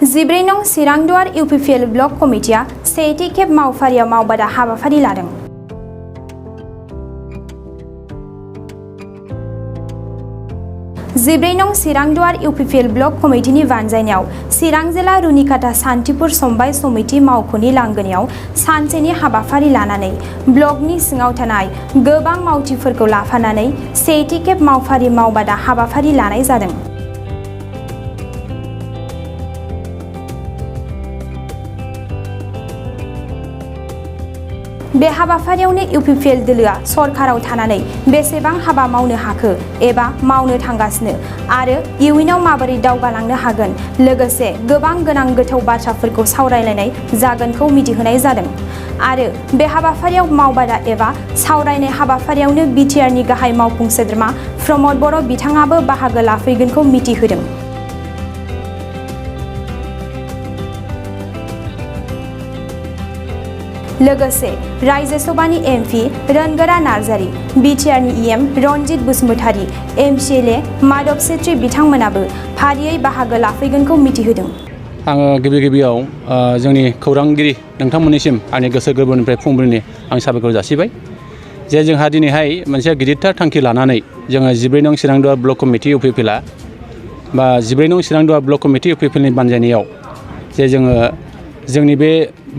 14 नं चिरांदुवार UPPL block कमिटिया सेथि खेब मावफारियाव मावबादा हाबाफारि लादों। 14 नं चिरांदुवार UPPL ब्लक कमिटिनि बानजायनायाव चिरां जिल्ला रुनिकाटा सान्तिपुर समबाय समिति मावख'नि लांगोनायाव सानसेनि हाबाफारि लानानै ब्लकनि सिङाव थानाय गोबां मावथिफोरखौ लाफानानै सेथि खेब मावफारि मावबादा हाबाफारि लानाय जादों। बे हाबाफारियावनो UPPL दोलोआ सरकाराव थानानै बेसेबां हाबा मावनो हाखो एबा मावनो थांगासिनो आरो इयुनाव माबोरै दावगालांनो हागोन लोगोसे गोबां गोनां गोथौ बाथ्राफोरखौ सावरायलायनाय जागोनखौ मिथिहोनाय जादों। आरो बे हाबाफारियाव मावबादा एबा सावरायनाय हाबाफारियावनो BTRनि गाहाय मावफुं सोद्रोमा सम'ब बर' बिथाङाबो बाहागो लाफैगोनखौ मिथिहोदों। लोगोसे राज्य सभानि MP रनगोरा Narzary, BTRनि EM Ranjit Basumatary, MCLA Madhav सेत्री बिथांमोनाबो फारियै बाहागो लाफैगोनखौ मिथिहोदों। आङो गिबियाव जोंनि खौरांगिरि नोंथांमोननिसिम आंनि गोसो गोरबोनिफ्राय फुंबिलिनि आं साबायखर जासिबाय जे जोंहा दिनैहाय मोनसे गिदिरथार थांखि लानानै जोङो 14 नं चिरांदुवार ब्लक कमिटि UPPLआ बा 14 नं चिरांदुवार ब्लक कमिटि UPPLनि बानजायनायाव जे जोङो जोंनि बे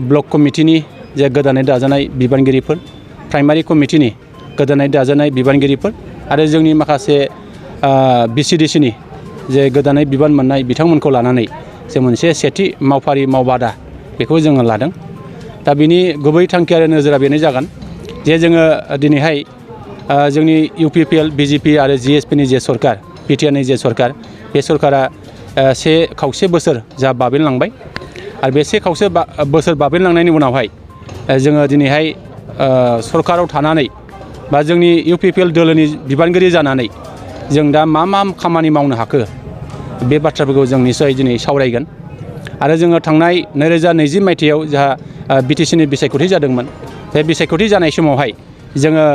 ब्लक कमिटिनि जे गोदानै दाजानाय बिबानगिरिफोर, प्राइमारि कमिटिनि गोदानै दाजानाय बिबानगिरिफोर आरो जोंनि माखासे BCDCनि जे गोदानै बिबान मोननाय बिथांमोनखौ लानानै जे मोनसे सेथि मावफारि मावबादा बेखौ जोङो लादों। दा बिनि गुबै थांखि आरो नोजोरा बेनो जागोन जे जोङो दिनैहाय जोंनि UPPL, BJP आरो GSPनि जे सरकार, BTRनि जे सरकार, बे सरकारा 1.5 बोसोर जा बाबेनलांबाय आरो बे 1.5 बोसोर बाबेनलांनायनि उनावहाय जोङो दिनैहाय सरकाराव थानानै बा जोंनि UPPL दोलोनि बिबानगिरि जानानै जों दा मा खामानि मावनो हाखो बे बाथ्राफोरखौ जों निश्चय दिनै सावरायगोन। आरो जोङो थांनाय 2020 मायथाइयाव जोंहा BTCनि बिसायख'थि जादोंमोन। बे बिसायख'थि जानाय समावहाय जोङो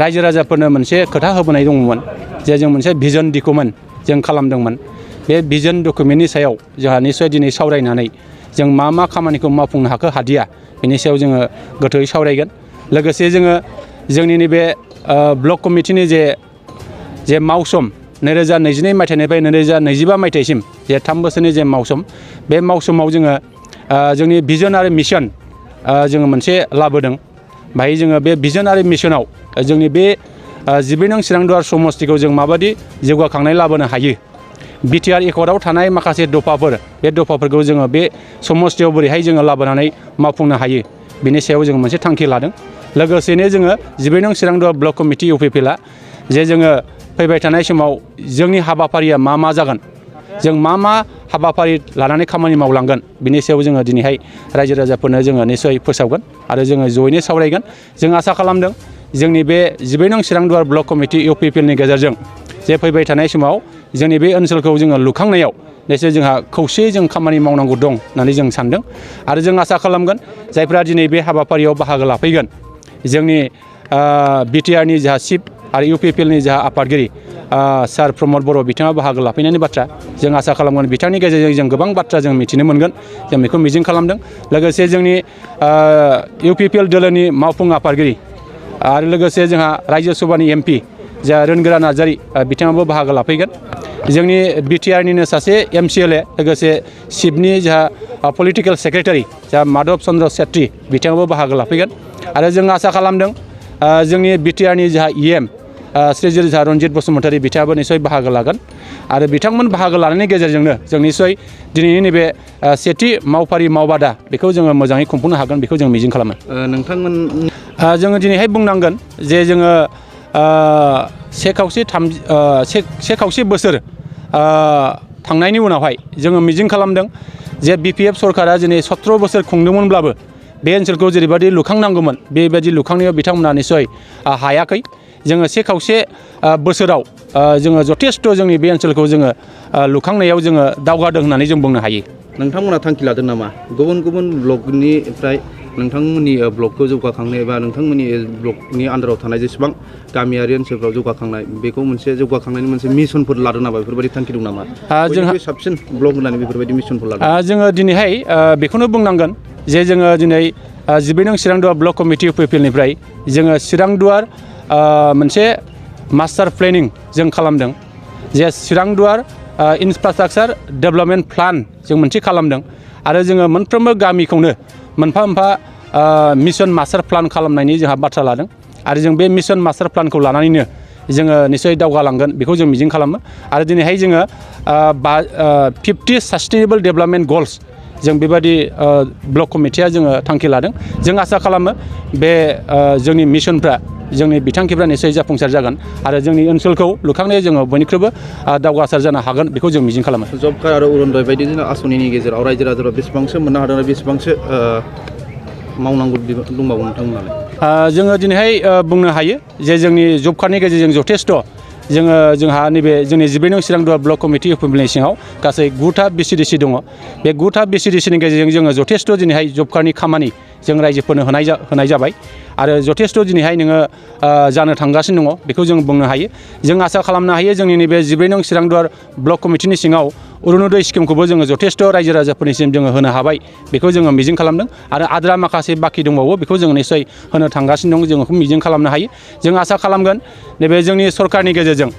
रायजो राजाफोरनो मोनसे खोथा होबोनाय दङमोन जे जों मोनसे भिजन डकुमेन्ट जों खालामदोंमोन। बे भिजन डकुमेन्टनि सायाव जोंहा निश्चय दिनै सावरायनानै जों मा खामानिखौ मावफुंनो हाखो हादिया बेनि सायाव जोङो गोथौयै सावरायगोन। लोगोसे जोङो जोंनि नैबे ब्लक कमिटिनि जे मावसम 2022 मायथाइनिफ्राय 2025 मायथाइसिम जे 3 बोसोरनि जे मावसम, बे मावसमाव जोङो जोंनि भिजन आरो मिशन जोङो मोनसे लाबोदों। बाहाय जोङो बे भिजन आरो मिशनाव जोंनि बे 14 नं चिरांदुवार समस्तिखौ जों माबायदि जौगाखांनाय लाबोनो हायो, BTR एकर्डआव थानाय माखासे दफाफोर, बे दफाफोरखौ जोङो बे समस्तियाव बोरैहाय जोङो लाबोनानै मावफुंनो हायो बेनि सायाव जोङो मोनसे थांखि लादों। लोगोसेनो जोङो 14 नं चिरांदुवार ब्लक कमिटि UPPLआ जे जोङो फैबाय थानाय समाव जोंनि हाबाफारिया मा जागोन, जों मा हाबाफारि लानानै खामानि मावलांगोन बिनि सायाव जोङो दिनैहाय रायजो राजाफोरनो जोङो निश्चय फोसावगोन आरो जोङो जयैनो सावरायगोन। जों आसा खालामदों जोंनि बे 14 नं चिरांदुवार ब्लक कमिटि UPPLनि गेजेरजों जे फैबाय थानाय समाव जोंनि बे ओनसोलखौ जोङो लुखांनायाव निश्चय जोंहा खौसेयै जों खामानि मावनांगौ दं होननानै जों सानदों। आरो जों आसा खालामगोन जायफ्रा दिनै बे हाबाफारियाव बाहागो लाफैगोन, जोंनि BTRनि जाहा चिफ आरो UPPLनि जाहा आफादगिरि सार सम'ब बर' बिथाङा बाहागो लाफैनायनि बाथ्रा जों आसा खालामगोन। बिथांनि गेजेरजों जों गोबां बाथ्रा जों मिथिनो मोनगोन, जों बेखौ मिजिं खालामदों। लोगोसे जोंनि UPPL दोलोनि मावफुं आफादगिरि आरो लोगोसे जोंहा राज्यो सभानि MP जा रनगोरा नार्जारी बिथाङाबो बाहागो लाफैगोन। जोंनि BTRनिनो सासे MCLA लोगोसे चिफनि जाहा पलिटिकेल सेक्रेटारि जा माधव चन्द्र सेत्री बिथाङाबो बाहागो लाफैगोन। आरो जों आसा खालामदों जोंनि BTRनि जाहा EM श्रीजुत जाहा रनजित बसुमतारी बिथाङाबो निश्चय बाहागो लागोन। आरो बिथांमोन बाहागो लानायनि गेजेरजोंनो जों निश्चय दिनैनि नैबे सेथि मावफारि मावबादा बेखौ जोङो मोजाङै खुंफुंनो हागोन बेखौ जों मिजिं खालामो। जोङो दिनैहाय बुंनांगोन जे जोङो 1.5 बोसोर थांनायनि उनावहाय जोङो मिजिं खालामदों जे BPF सरकारा दिनै 17 बोसोर खुंदोंमोनब्लाबो बे ओनसोलखौ जेरैबायदि लुखांनांगौमोन बेबायदि लुखांनायाव बिथांमोना निश्चय हायाखै। जोङो 1.5 बोसोराव जोङो जथेस्थ' जोंनि बे ओनसोलखौ जोङो लुखांनायाव जोङो दावगादों होननानै जों बुंनो हायो। नोंथांमोना थांखि लादों नामा गुबुन ब्लकनिफ्राय नोंथांमोननि ब्लकखौ जौगाखांनाय एबा नोंथांमोननि ब्लकनि आन्दाराव थानाय जेसेबां गामियारि ओनसोलफ्राव जौगाखांनाय बेखौ मोनसे जौगाखांनायनि मोनसे मिशनफोर लादों नामा बेफोरबायदि थांखि दं नामा जोंहा साबसिन ब्लक होननानै बेफोरबायदि मिशनफोर लादों जोङो दिनैहाय बेखौनो बुंनांगोन जे जोङो दिनै 14 नं चिरांदुवार ब्लक कमिटि UPPLनिफ्राय जोङो चिरांदुवार मोनसे मास्टार प्लेनिं जों खालामदों जे चिरांदुवार इनफ्रास्ट्राक्चार डेभेलपमेन्ट प्लान जों मोनसे खालामदों आरो जोङो मोनफ्रोमबो गामिखौनो मोनफा मोनफा मिशन मास्टार प्लान खालामनायनि जोंहा बाथ्रा लादों आरो जों बे मिशन मास्टार प्लानखौ लानानैनो जोङो निश्चय दावगालांगोन बेखौ जों मिजिं खालामो आरो दिनैहाय जोङो 50 सास्टेनेबल डेभेलपमेन्ट गल्स जों बेबायदि ब्लक कमिटिया जोङो थांखि लादों जों आसा खालामो बे जोंनि मिशनफ्रा जोंनि बिथांखिफ्रा निश्चय जाफुंसार जागोन आरो जोंनि ओनसोलखौ लुखांनायाव जोङो बयनिख्रुइबो दावगासार जानो हागोन बेखौ जों मिजिं खालामो जब कार्ड आरो अरुणोदय बायदि आसनिनि गेजेराव रायजो राजाफ्रा बेसेबांसो मोननो हादों आरो बेसेबांसो मावनांगौ दंबावो नोंथांमोनालाय जोङो दिनैहाय बुंनो हायो जे जोंनि जब कार्डनि गेजेरजों जथेस्थ' जोंहा नैबे जोंनि 14 नं चिरांदुवार ब्लक कमिटि UPPLनि सिङाव गासै 9था BCDC दङ बे 9था BCDCनि गेजेरजों जोङो जथेस्थ' दिनैहाय जब कार्डनि खामानि जों रायजोफोरनो होनाय जाबाय आरो जथेस्थ' दिनैहाय नोङो जानो थांगासिनो दङ बेखौ जों बुंनो हायो जों आसा खालामनो हायो जोंनि नैबे 14 नं चिरांदुवार ब्लक कमिटिनि सिङाव अरुणोदय स्किमखौबो जोङो जथेस्थ' रायजो राजाफोरनिसिम जोङो होनो हाबाय बेखौ जोङो मिजिं खालामदों आरो आद्रा माखासे बाखि दंबावो बेखौ जोङो निश्चय होनो थांगासिनो दं जों बेखौ मिजिं खालामनो हायो जों आसा खालामगोन नैबे जोंनि सरकारनि गेजेरजों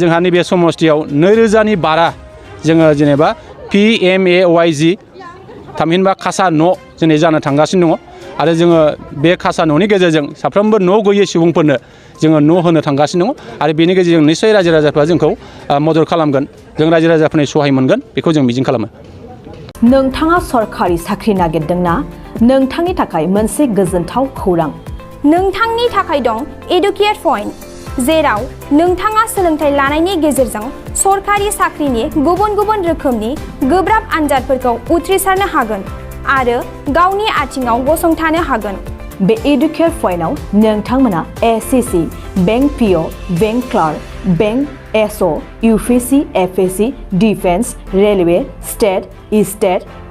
जोंहा नैबे समस्थियाव 2000नि बारा जोङो जेनेबा PMAYG थामहिनबा खासा न' दिनै जानो थांगासिनो दङ आरो जोङो बे खासा न'नि गेजेरजों साफ्रोमबो न' गैयै सुबुंफोरनो जोङो न' होनो थांगासिनो दङ आरो बेनि गेजेरजों निश्चय रायजो राजाफ्रा जोंखौ मदद खालामगोन जों रायजो राजाफोरनि सहाय मोनगोन बेखौ जों मिजिं खालामो नोंथाङा सरकारि साख्रि नागिरदोंना नोंथांनि थाखाय मोनसे गोजोनथाव खौरां नोंथांनि थाखाय दं एडुकेट पइन्ट जेराव नोंथाङा सोलोंथाइ लानायनि गेजेरजों सरकारि साख्रिनि गुबुन गुबुन रोखोमनि गोब्राब आनजादफोरखौ उथ्रिसारनो हागोन आरो गावनि आथिङाव गसंथानो हागोन बे एडुकेट पइन्टआव नोंथांमोना SCC bank PO bank clerk bank SO UPSC FSC defence railway state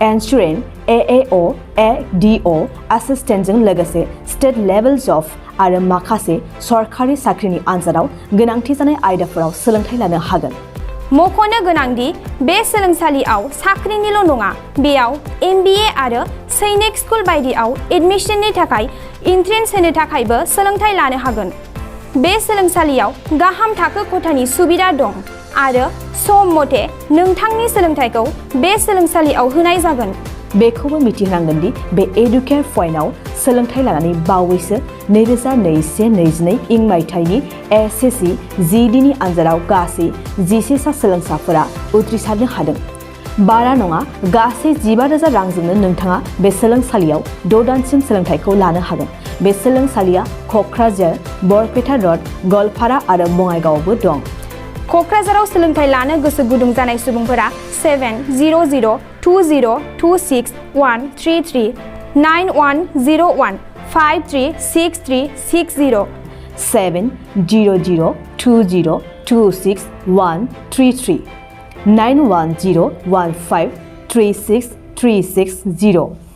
insurance AAO ADO एसिस्टेन्टजों लोगोसे स्टेट लेभेल जब आरो माखासे सरकारि साख्रिनि आनजादाव गोनांथि जानाय आयदाफोराव सोलोंथाइ लानो हागोन मख'नो गोनांदि बे सोलोंसालियाव साख्रिनिल' नङा बेयाव MBA आरो सैनिक स्कुल बायदियाव एडमिशननि थाखाय एन्ट्रेन्स होनो थाखायबो सोलोंथाइ लानो हागोन बे सोलोंसालियाव गाहाम थाखो खथानि सुबिदा दं आरो सम मथे नोंथांनि सोलोंथाइखौ बे सोलोंसालियाव होनाय जागोन बेखौबो मिथिहोनांगोन दि बे एडुकेट पइन्टआव सोलोंथाइ लानानै बावैसो 2021-22 इं मायथाइनि SSC GDनि आनजादाव गासै 11 सा सोलोंसाफोरा उथ्रिसारनो हादों बारा नङा गासै 15,000 रांजोंनो नोंथाङा बे सोलोंसालियाव 6 दानसिम सोलोंथाइखौ लानो हागोन बे सोलोंसालिया क'क्राझार बरपेटा रड गवालपारा आरो बङाइगावआवबो दं क'क्राझाराव सोलोंथाइ लानो गोसो गुदुं जानाय सुबुंफोरा 70020261333 9101 536360 70020261333 9101536360